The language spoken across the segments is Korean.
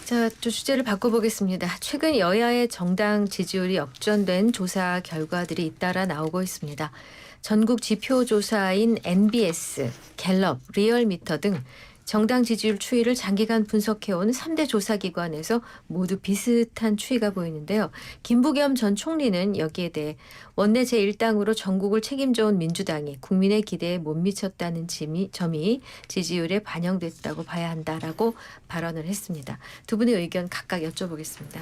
자, 또 주제를 바꿔보겠습니다. 최근 여야의 정당 지지율이 역전된 조사 결과들이 잇따라 나오고 있습니다. 전국 지표조사인 NBS, 갤럽, 리얼미터 등 정당 지지율 추이를 장기간 분석해온 3대 조사기관에서 모두 비슷한 추이가 보이는데요. 김부겸 전 총리는 여기에 대해 원내 제1당으로 전국을 책임져온 민주당이 국민의 기대에 못 미쳤다는 점이 지지율에 반영됐다고 봐야 한다라고 발언을 했습니다. 두 분의 의견 각각 여쭤보겠습니다.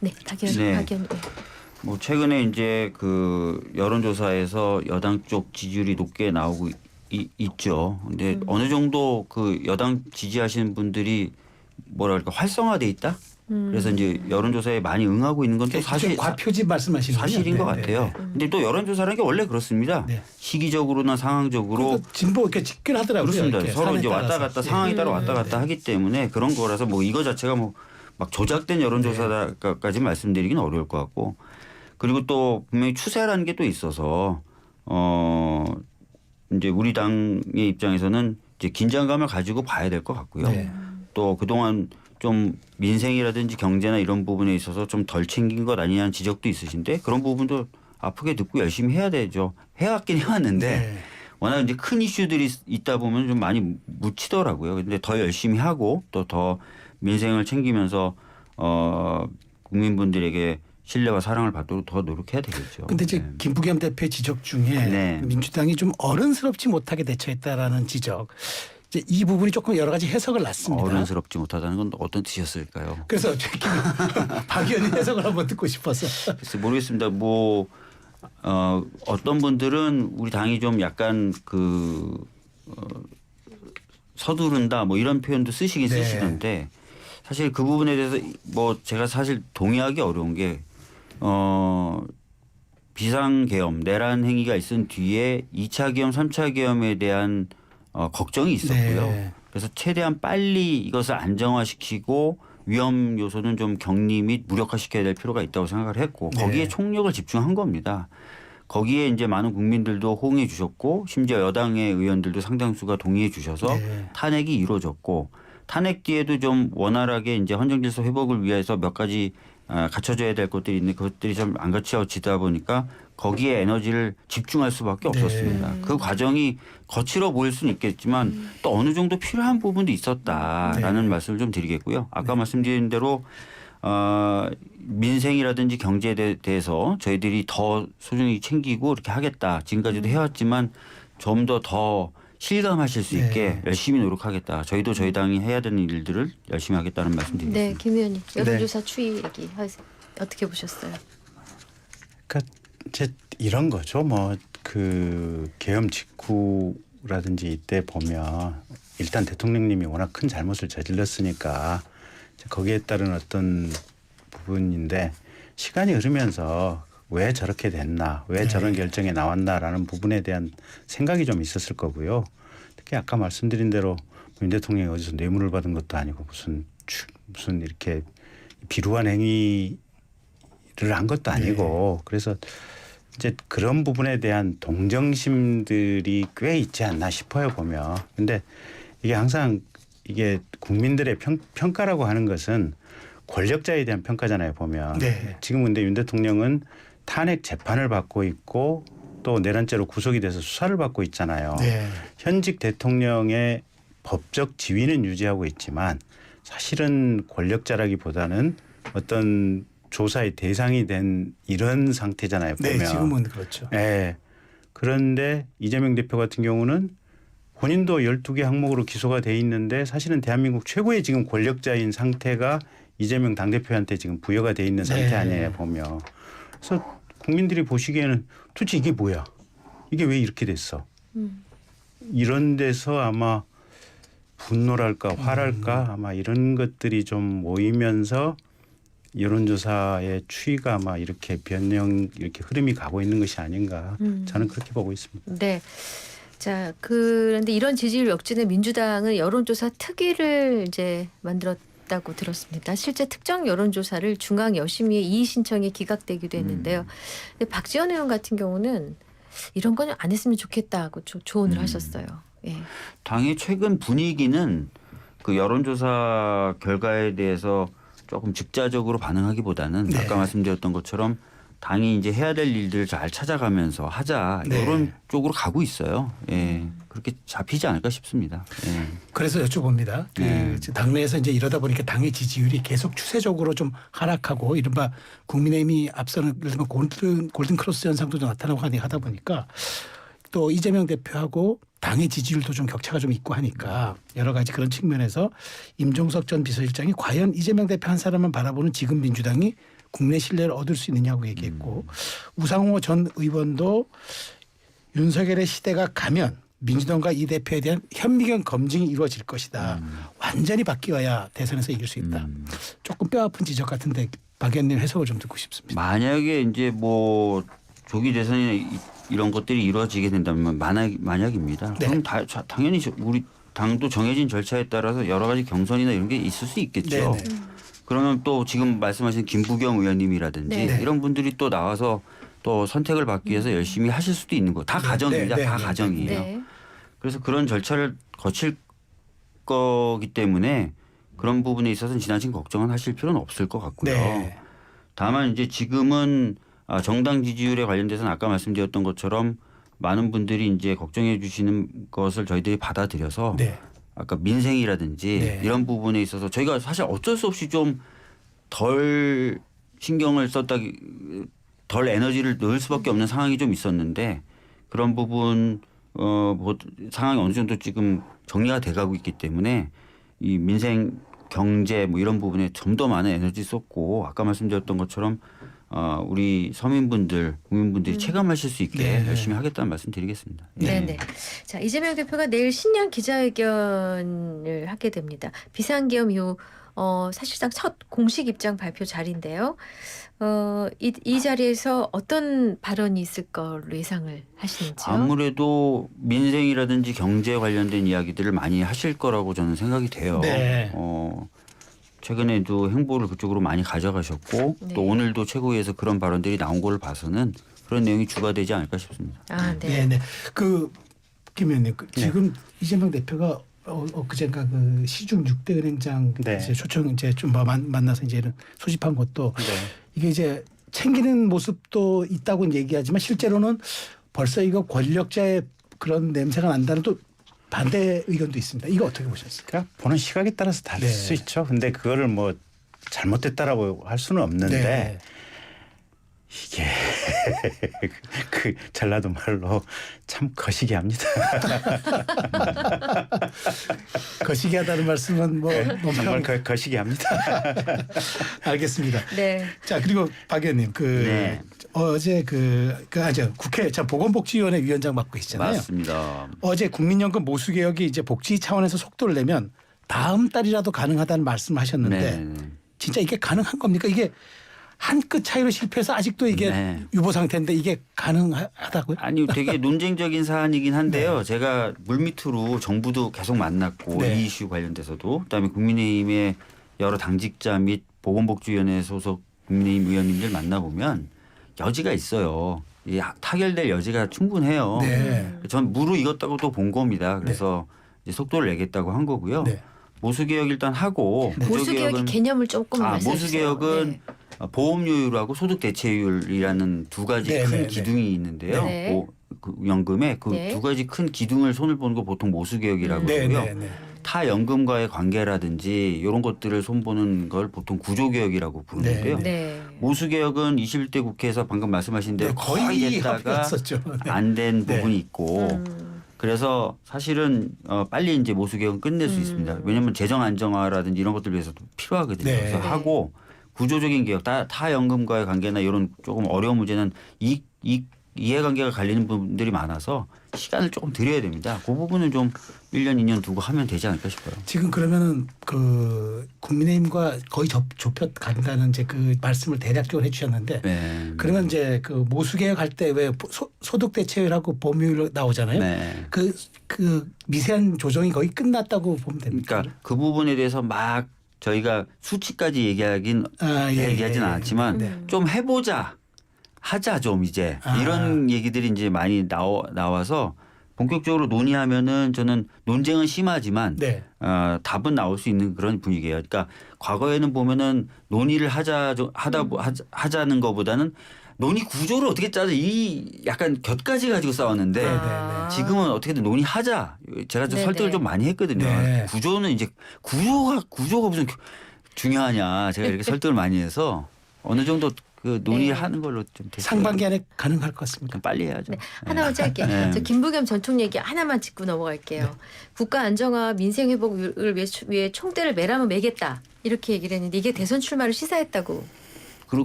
네, 박 의원. 뭐 최근에 이제 그 여론조사에서 여당 쪽 지지율이 높게 나오고 있죠. 근데 어느 정도 그 여당 지지하시는 분들이 뭐랄까 활성화돼 있다. 그래서 이제 여론조사에 많이 응하고 있는 건 또 사실 과표지 말씀하시는 사실인 것 같아요. 근데 또 여론조사라는 게 원래 그렇습니다. 네. 시기적으로나 상황적으로 진보 이렇게 직결하더라고요. 그렇습니다. 이렇게 서로 이제 왔다 따라서. 갔다 상황에 따라 왔다 갔다 하기 때문에 그런 거라서 뭐 이거 자체가 뭐 막 조작된 여론조사까지 말씀드리기는 어려울 것 같고, 그리고 또 분명히 추세라는 게 또 있어서 이제 우리 당의 입장에서는 이제 긴장감을 가지고 봐야 될 것 같고요. 네. 또 그동안 좀 민생이라든지 경제나 이런 부분에 있어서 좀 덜 챙긴 것 아니냐는 지적도 있으신데 그런 부분도 아프게 듣고 열심히 해야 되죠. 해왔긴 해왔는데 네. 워낙 이제 큰 이슈들이 있다 보면 좀 많이 묻히더라고요. 근데 더 열심히 하고 또 더 민생을 챙기면서 국민분들에게 신뢰와 사랑을 받도록 더 노력해야 되겠죠. 근데 이제 네. 김부겸 대표의 지적 중에 네. 민주당이 좀 어른스럽지 못하게 대처했다라는 지적. 이제 이 부분이 조금 여러 가지 해석을 놨습니다. 어른스럽지 못하다는 건 어떤 뜻이었을까요? 그래서 박 의원님 해석을 한번 듣고 싶어서. 글쎄 모르겠습니다. 뭐 어떤 분들은 우리 당이 좀 약간 서두른다 뭐 이런 표현도 쓰시긴 네. 쓰시던데 사실 그 부분에 대해서 뭐 제가 사실 동의하기 어려운 게 비상계엄 내란 행위가 있은 뒤에 2차 계엄 3차 계엄에 대한 걱정이 있었고요. 네. 그래서 최대한 빨리 이것을 안정화시키고 위험 요소는 좀 격리 및 무력화시켜야 될 필요가 있다고 생각을 했고 거기에 네. 총력을 집중한 겁니다. 거기에 이제 많은 국민들도 호응해 주셨고 심지어 여당의 의원들도 상당수가 동의해 주셔서 네. 탄핵이 이루어졌고 탄핵 뒤에도 좀 원활하게 이제 헌정질서 회복을 위해서 몇 가지 갖춰져야 될 것들이 있는데 그것들이 좀 안 갖춰지다 보니까 거기에 에너지를 집중할 수밖에 없었습니다. 그 과정이 거칠어 보일 수는 있겠지만 또 어느 정도 필요한 부분도 있었다라는 말씀을 좀 드리겠고요. 아까 말씀드린 대로 민생이라든지 경제에 대해서 저희들이 더 소중히 챙기고 이렇게 하겠다. 지금까지도 해왔지만 좀 더 실감하실 수 있게 열심히 노력하겠다. 저희도 저희 당이 해야 되는 일들을 열심히 하겠다는 말씀드리겠습니다. 네, 김 의원님. 여론조사 추이 얘기 어떻게 보셨어요? 그러니까 이제 이런 거죠. 뭐 그 계엄 직후라든지 이때 보면 일단 대통령님이 워낙 큰 잘못을 저질렀으니까 거기에 따른 어떤 부분인데 시간이 흐르면서 왜 저렇게 됐나, 왜 저런 결정이 나왔나라는 부분에 대한 생각이 좀 있었을 거고요. 특히 아까 말씀드린 대로 윤 대통령이 어디서 뇌물을 받은 것도 아니고 무슨 이렇게 비루한 행위를 한 것도 아니고 그래서 이제 그런 부분에 대한 동정심들이 꽤 있지 않나 싶어요 보면. 근데 이게 항상 이게 국민들의 평가라고 하는 것은 권력자에 대한 평가잖아요 보면. 네. 지금 근데 윤 대통령은 탄핵 재판을 받고 있고 또 내란죄로 구속이 돼서 수사를 받고 있잖아요. 네. 현직 대통령의 법적 지위는 유지하고 있지만 사실은 권력자라기보다는 어떤 조사의 대상이 된 이런 상태잖아요. 보면. 네, 지금은 그렇죠. 네. 그런데 이재명 대표 같은 경우는 본인도 12개 항목으로 기소가 돼 있는데 사실은 대한민국 최고의 지금 권력자인 상태가 이재명 당대표한테 지금 부여가 돼 있는 상태 아니에요 보면. 그래서 국민들이 보시기에는 도대체 이게 뭐야? 이게 왜 이렇게 됐어? 이런 데서 아마 분노랄까 화랄까 아마 이런 것들이 좀 모이면서 여론조사의 추이가 아마 이렇게 이렇게 흐름이 가고 있는 것이 아닌가 저는 그렇게 보고 있습니다. 네. 자, 그런데 이런 지지율 역진에 민주당은 여론조사 특위를 이제 만들었다고 들었습니다. 실제 특정 여론조사를 중앙여심위의 이의 신청에 기각되기도 했는데요. 근데 박지원 의원 같은 경우는 이런 건 안 했으면 좋겠다고 조언을 하셨어요. 예. 당의 최근 분위기는 그 여론조사 결과에 대해서 조금 즉자적으로 반응하기보다는 네. 아까 말씀드렸던 것처럼 당이 이제 해야 될 일들을 잘 찾아가면서 하자 네. 이런 쪽으로 가고 있어요. 예. 그렇게 잡히지 않을까 싶습니다. 예. 그래서 여쭤봅니다. 네. 당내에서 이제 이러다 보니까 당의 지지율이 계속 추세적으로 좀 하락하고 이른바 국민의힘이 앞서는 예를 들면 골든 크로스 현상도 좀 나타나고 하다 보니까 또 이재명 대표하고 당의 지지율도 좀 격차가 좀 있고 하니까 여러 가지 그런 측면에서 임종석 전 비서실장이 과연 이재명 대표 한 사람만 바라보는 지금 민주당이 국내 신뢰를 얻을 수 있느냐고 얘기했고 우상호 전 의원도 윤석열의 시대가 가면 민주당과 이 대표에 대한 현미경 검증이 이루어질 것이다. 완전히 바뀌어야 대선에서 이길 수 있다. 조금 뼈아픈 지적 같은데 박 의원님 해석을 좀 듣고 싶습니다. 만약에 이제 뭐 조기 대선이나 이런 것들이 이루어지게 된다면 만약입니다. 네. 그럼 당연히 우리 당도 정해진 절차에 따라서 여러 가지 경선이나 이런 게 있을 수 있겠죠. 네, 네. 그러면 또 지금 말씀하신 김부겸 의원님이라든지 네. 이런 분들이 또 나와서 또 선택을 받기 위해서 열심히 하실 수도 있는 거. 다 네, 가정입니다. 네, 다 네, 가정이에요. 네. 그래서 그런 절차를 거칠 거기 때문에 그런 부분에 있어서는 지나친 걱정은 하실 필요는 없을 것 같고요. 네. 다만 이제 지금은 정당 지지율에 관련돼서는 아까 말씀드렸던 것처럼 많은 분들이 이제 걱정해 주시는 것을 저희들이 받아들여서 네. 아까 민생이라든지 네. 이런 부분에 있어서 저희가 사실 어쩔 수 없이 좀 덜 신경을 덜 에너지를 넣을 수밖에 없는 상황이 좀 있었는데 그런 부분 뭐 상황이 어느 정도 지금 정리가 돼가고 있기 때문에 이 민생 경제 뭐 이런 부분에 좀 더 많은 에너지 쏟고 아까 말씀드렸던 것처럼 우리 서민분들 국민분들이 체감하실 수 있게 네. 열심히 하겠다는 말씀 드리겠습니다. 예. 네네. 자, 이재명 대표가 내일 신년 기자회견을 하게 됩니다. 비상계엄 이후 사실상 첫 공식 입장 발표 자리인데요. 이 자리에서 어떤 발언이 있을 걸로 예상을 하시는지요? 아무래도 민생이라든지 경제 관련된 이야기들을 많이 하실 거라고 저는 생각이 돼요. 네. 최근에도 행보를 그쪽으로 많이 가져가셨고 네. 또 오늘도 최고위에서 그런 발언들이 나온 걸 봐서는 그런 내용이 주가 되지 않을까 싶습니다. 아, 네. 네, 네. 김 의원님, 지금 이재명 대표가 엊그젠가 그 시중 6대 은행장 네. 이제 초청 이제 좀 만나서 이제는 소집한 것도 네. 이게 이제 챙기는 모습도 있다고는 얘기하지만 실제로는 벌써 이거 권력자의 그런 냄새가 난다는 또 반대 의견도 있습니다. 이거 어떻게 보셨어요? 그러니까 보는 시각에 따라서 다를 네. 수 있죠. 근데 그거를 뭐 잘못됐다라고 할 수는 없는데 네. 이게 그 전라도 말로 참 거시기 합니다. 거시기하다는 말씀은 뭐 정말 거시기 합니다. 알겠습니다. 네. 자 그리고 박 의원님 네. 어제 국회 보건복지위원회 위원장 맡고 계시잖아요. 맞습니다. 어제 국민연금 모수 개혁이 이제 복지 차원에서 속도를 내면 다음 달이라도 가능하다는 말씀하셨는데 네. 진짜 이게 가능한 겁니까? 이게 한 끗 차이로 실패해서 아직도 이게 네. 유보 상태인데 이게 가능하다고요? 아니 되게 논쟁적인 사안이긴 한데요. 제가 물밑으로 정부도 계속 만났고 네. 이 이슈 관련돼서도 그다음에 국민의힘의 여러 당직자 및 보건복지위원회 소속 국민의힘 의원님들 만나보면 여지가 있어요. 이 타결될 여지가 충분해요. 네. 전 무르익었다고 또 본 겁니다. 그래서 이제 속도를 내겠다고 한 거고요. 네. 모수개혁 일단 하고 모수개혁의 개념을 조금 말씀해 주세요. 모수개혁은 네. 보험료율하고 소득대체율이라는 두 가지 네, 큰 네, 기둥이 있는데요. 네. 그 연금에 그 네. 두 가지 큰 기둥을 손을 보는 거 보통 모수개혁이라고 네, 하고요. 네, 네. 타 연금과의 관계라든지 이런 것들을 손보는 걸 보통 구조개혁이라고 부르는데요. 네, 네. 모수개혁은 21대 국회에서 방금 말씀하신 대로 거의 됐다가 합의했었죠. 네. 안 된 네. 부분이 있고 그래서 사실은 빨리 이제 모수개혁은 끝낼 수 있습니다. 왜냐하면 재정 안정화라든지 이런 것들 위해서도 필요하거든요. 네. 그래서 하고 구조적인 개혁, 타 연금과의 관계나 이런 조금 어려운 문제는 이해관계가 갈리는 부분들이 많아서 시간을 조금 드려야 됩니다. 그 부분은 좀 1년, 2년 두고 하면 되지 않을까 싶어요. 지금 그러면은 그 국민의힘과 거의 좁혀 간다는 이제 그 말씀을 대략적으로 해주셨는데 네. 그러면 이제 그 모수개혁 할 때 왜 소득 대체율하고 보험료율 나오잖아요. 네. 그 미세한 조정이 거의 끝났다고 보면 됩니까? 그러니까 그 부분에 대해서 막 저희가 수치까지 얘기하지는 않았지만 네. 좀 해보자. 하자 좀 이제 아. 이런 얘기들이 이제 많이 나와서 본격적으로 논의하면은 저는 논쟁은 심하지만 네. 답은 나올 수 있는 그런 분위기예요. 그러니까 과거에는 보면은 논의를 하자는 것보다는 논의 구조를 어떻게 짜자 이 약간 곁가지 가지고 싸웠는데 아. 지금은 어떻게든 논의하자. 제가 좀 네네. 설득을 좀 많이 했거든요. 네. 구조는 이제 구조가 무슨 중요하냐. 제가 이렇게 설득을 많이 해서 어느 정도 그 논의하는 걸로 좀 됐어요. 상반기 안에 가능할 것 같습니까? 그럼 빨리 해야죠. 네, 하나만 짧게. 네. 저 김부겸 전총 얘기 하나만 짚고 넘어갈게요. 국가 안정화, 민생 회복을 위해 총대를 매라면 매겠다 이렇게 얘기를 했는데 이게 대선 출마를 시사했다고.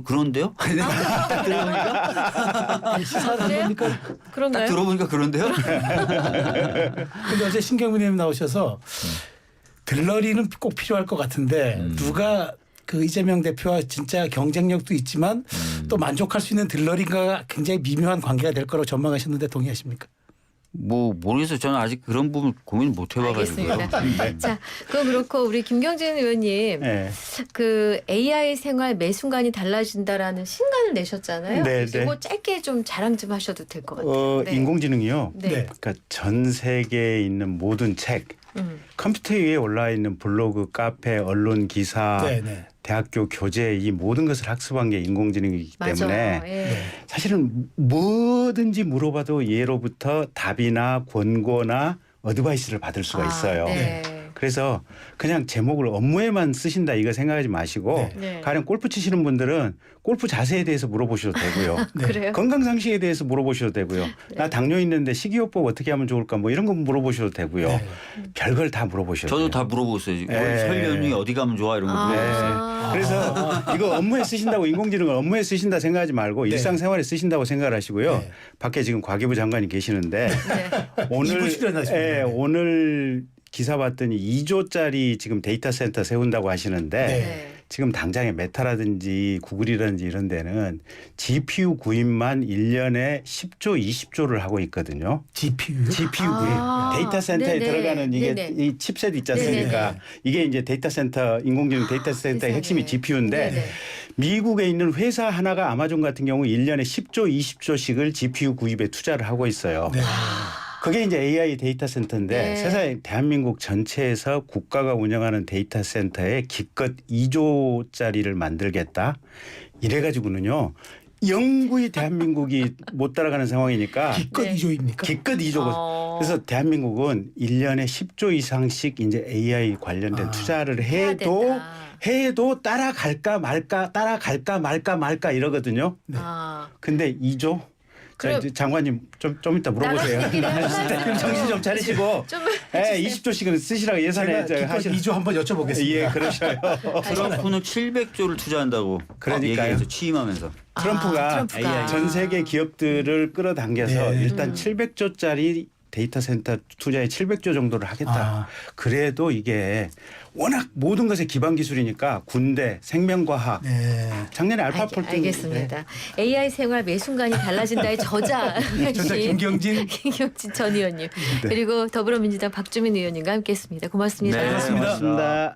그런데요? 딱 들어보니까 시사하는 겁니까? 딱 그런가요? 들어보니까 그런데요? 근데 어제 신경민 의원님 나오셔서 들러리는 꼭 필요할 것 같은데 누가 그 이재명 대표와 진짜 경쟁력도 있지만 또 만족할 수 있는 들러리가 굉장히 미묘한 관계가 될 거라고 전망하셨는데 동의하십니까? 뭐 모르겠어요. 저는 아직 그런 부분 고민 못 해봐가지고요. 알겠습니다. 자, 그럼 그렇고 우리 김경진 의원님 네. 그 AI 생활 매 순간이 달라진다라는 신간을 내셨잖아요. 네, 네. 이거 짧게 좀 자랑 좀 하셔도 될 것 같아요. 네. 인공지능이요. 네. 그러니까 전 세계에 있는 모든 책, 컴퓨터 위에 올라와 있는 블로그, 카페, 언론 기사, 네, 네. 대학교 교재 이 모든 것을 학습한 게 인공지능이기 맞아요. 때문에 예. 사실은 뭐든지 물어봐도 예로부터 답이나 권고나 어드바이스를 받을 수가 있어요. 네. 그래서 그냥 제목을 업무에만 쓰신다 이거 생각하지 마시고 네. 가령 골프 치시는 분들은 골프 자세에 대해서 물어보셔도 되고요. 그래요? 건강 상식에 대해서 물어보셔도 되고요. 나 당뇨 있는데 식이요법 어떻게 하면 좋을까 뭐 이런 거 물어보셔도 되고요. 네. 별걸 다 물어보셔도 저도 돼요. 다 물어보겠어요. 네. 설 연휴에 어디 가면 좋아 이런 거 물어보겠어요. 아. 그래서 이거 업무에 쓰신다고 인공지능을 업무에 쓰신다 생각하지 말고 네. 일상생활에 쓰신다고 생각을 하시고요. 네. 밖에 지금 과기부 장관이 계시는데 네. 오늘 이부 출연하십니다. 예, 오늘 기사 봤더니 2조짜리 지금 데이터 센터 세운다고 하시는데 네. 지금 당장에 메타라든지 구글이라든지 이런 데는 GPU 구입만 1년에 10조, 20조를 하고 있거든요. GPU요? GPU 아. 구입. 데이터 센터에 네네. 들어가는 이게 네네. 이 칩셋 있지 않습니까? 네네. 이게 이제 데이터 센터 인공지능 데이터 센터의 세상에. 핵심이 GPU인데 네네. 미국에 있는 회사 하나가 아마존 같은 경우 1년에 10조, 20조씩을 GPU 구입에 투자를 하고 있어요. 네. 그게 이제 AI 데이터 센터인데 네. 세상에 대한민국 전체에서 국가가 운영하는 데이터 센터에 기껏 2조짜리를 만들겠다. 이래가지고는요. 영구히 대한민국이 못 따라가는 상황이니까 기껏 네. 2조입니까? 기껏 2조. 그래서 대한민국은 1년에 10조 이상씩 이제 AI 관련된 투자를 해야 된다. 해도 따라갈까 말까 이러거든요. 아. 근데 2조? 자, 그럼 이제 장관님 좀 이따 물어보세요. 나가시는 길에 한 말씀 정신 좀 차리시고 좀 예, 20조씩은 쓰시라고 예산에 제가 기껏 하시라. 2조 한번 여쭤보겠습니다. 예, 그러셔요. 트럼프는 700조를 투자한다고 그러니까요. 얘기해서 취임하면서 트럼프가 트럼프가. 전 세계 기업들을 끌어당겨서 네. 일단 700조짜리 데이터 센터 투자에 700조 정도를 하겠다. 아. 그래도 이게 워낙 모든 것의 기반 기술이니까 군대, 생명과학. 네. 작년에 알파폴 때 알겠습니다. AI 생활 매 순간이 달라진다의 저자 저자 김경진. 김경진 전 의원님 그리고 더불어민주당 박주민 의원님과 함께했습니다. 고맙습니다. 네, 고맙습니다. 고맙습니다.